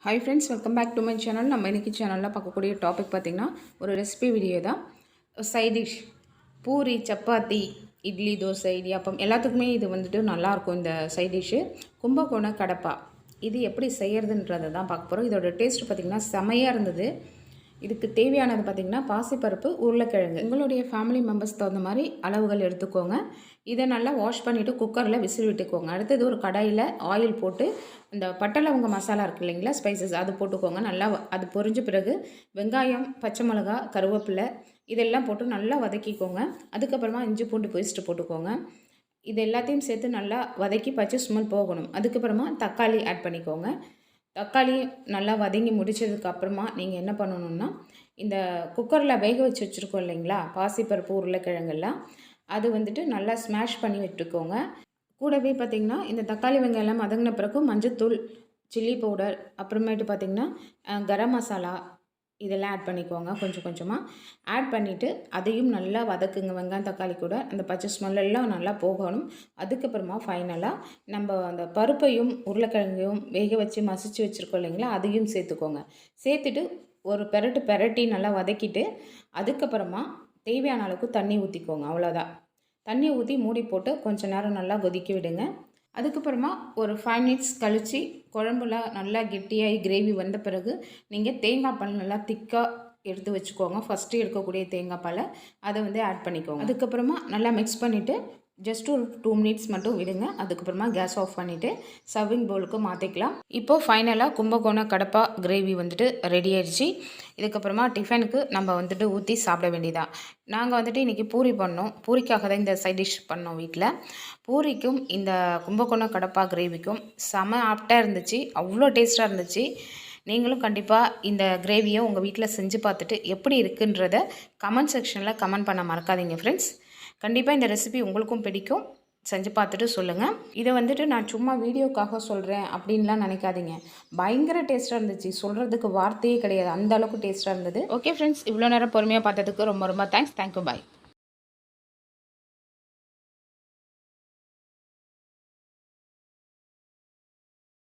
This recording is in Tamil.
Hi friends, welcome back to my channel. நம்ம இன்றைக்கி சேனலில் பார்க்கக்கூடிய டாபிக் பார்த்திங்கன்னா ஒரு ரெசிபி வீடியோ தான். சைடிஷ் பூரி, சப்பாத்தி, இட்லி, தோசை, இடியாப்பம் எல்லாத்துக்குமே இது வந்துட்டு நல்லாயிருக்கும். இந்த சைடிஷ்ஷு கும்பகோண கடப்பா இது எப்படி செய்கிறதுன்றதை தான் பார்க்க போகிறோம். இதோட டேஸ்ட் பார்த்திங்கன்னா செமையாக இருந்தது. இதுக்கு தேவையானது பார்த்திங்கன்னா பாசிப்பருப்பு, உருளைக்கிழங்கு. உங்களுடைய ஃபேமிலி மெம்பர்ஸ் தகுந்த மாதிரி அளவுகள் எடுத்துக்கோங்க. இதை நல்லா வாஷ் பண்ணிவிட்டு குக்கரில் விசில் விட்டுக்கோங்க. அடுத்தது ஒரு கடாயில் ஆயில் போட்டு இந்த பட்டை லவங்க மசாலா இருக்குது இல்லைங்களா, ஸ்பைசஸ் அது போட்டுக்கோங்க. நல்லா அது பொரிஞ்ச பிறகு வெங்காயம், பச்சை மிளகா, கருவேப்பிலை இதெல்லாம் போட்டு நல்லா வதக்கிக்கோங்க. அதுக்கப்புறமா இஞ்சி பூண்டு பேஸ்ட்டு போட்டுக்கோங்க. இது எல்லாத்தையும் சேர்த்து நல்லா வதக்கி பச்சை ஸ்மெல் போகணும். அதுக்கப்புறமா தக்காளி ஆட் பண்ணிக்கோங்க. தக்காளி நல்லா வதங்கி முடித்ததுக்கப்புறமா நீங்கள் என்ன பண்ணணுன்னா, இந்த குக்கரில் வேக வச்சு வச்சுருக்கோம் இல்லைங்களா பாசிப்பருப்பு, உருளைக்கிழங்கெல்லாம் அது வந்துட்டு நல்லா ஸ்மாஷ் பண்ணி விட்டுக்கோங்க. கூடவே பார்த்திங்கன்னா இந்த தக்காளி வெங்காயம்லாம் வதங்கின பிறகு மஞ்சத்தூள், சில்லி பவுடர், அப்புறமேட்டு பார்த்திங்கன்னா கரம் மசாலா இதெல்லாம் ஆட் பண்ணிக்கோங்க. கொஞ்சம் கொஞ்சமாக ஆட் பண்ணிவிட்டு அதையும் நல்லா வதக்குங்க. வெங்காயம் தக்காளி கூட அந்த பச்சை ஸ்மெல்லாம் நல்லா போகணும். அதுக்கப்புறமா ஃபைனலாக நம்ம அந்த பருப்பையும் உருளைக்கிழங்கையும் வேக வச்சு மசிச்சு வச்சுருக்கோம் இல்லைங்களா, அதையும் சேர்த்துக்கோங்க. சேர்த்துட்டு ஒரு பெரட்டி நல்லா வதக்கிட்டு அதுக்கப்புறமா தேவையான அளவுக்கு தண்ணி ஊற்றிக்கோங்க. அவ்வளோதான். தண்ணி ஊற்றி மூடி போட்டு கொஞ்சம் நேரம் நல்லா கொதிக்க விடுங்க. அதுக்கப்புறமா ஒரு 5 மினிட்ஸ் கழித்து குழம்புல நல்லா கெட்டியாகி கிரேவி வந்த பிறகு நீங்கள் தேங்காய் பால் நல்லா திக்காக எடுத்து வச்சுக்கோங்க. ஃபஸ்ட்டு எடுக்கக்கூடிய தேங்காய் பாலை அதை வந்து ஆட் பண்ணிக்கோங்க. அதுக்கப்புறமா நல்லா மிக்ஸ் பண்ணிவிட்டு ஜஸ்ட் ஒரு 2 மினிட்ஸ் மட்டும் விடுங்க. அதுக்கப்புறமா கேஸ் ஆஃப் பண்ணிவிட்டு சர்விங் பவுலுக்கு மாற்றிக்கலாம். இப்போது ஃபைனலாக கும்பகோண கடப்பா கிரேவி வந்துட்டு ரெடி ஆயிடுச்சு. இதுக்கப்புறமா டிஃபனுக்கு நம்ம வந்துட்டு ஊற்றி சாப்பிட வேண்டியதான். நாங்கள் வந்துட்டு இன்றைக்கி பூரி பண்ணோம். பூரிக்காக தான் இந்த சைட் டிஷ் பண்ணோம் வீட்டில். பூரிக்கும் இந்த கும்பகோண கடப்பா கிரேவிக்கும் செம ஆப்டாக இருந்துச்சு. அவ்வளோ டேஸ்ட்டாக இருந்துச்சு. நீங்களும் கண்டிப்பாக இந்த கிரேவியை உங்கள் வீட்டில் செஞ்சு பார்த்துட்டு எப்படி இருக்குன்றத கமெண்ட் செக்ஷனில் கமெண்ட் பண்ண மறக்காதீங்க ஃப்ரெண்ட்ஸ். கண்டிப்பாக இந்த ரெசிபி உங்களுக்கும் பிடிக்கும். செஞ்சு பார்த்துட்டு சொல்லுங்கள். இதை வந்துட்டு நான் சும்மா வீடியோக்காக சொல்கிறேன் அப்படின்லாம் நினைக்காதீங்க. பயங்கர டேஸ்ட்டாக இருந்துச்சு. சொல்கிறதுக்கு வார்த்தையே கிடையாது. அந்த அளவுக்கு டேஸ்ட்டாக இருந்தது. ஓகே ஃப்ரெண்ட்ஸ், இவ்வளோ நேரம் பொறுமையாக பார்த்ததுக்கு ரொம்ப ரொம்ப தேங்க்ஸ். தேங்க்யூ, பாய்.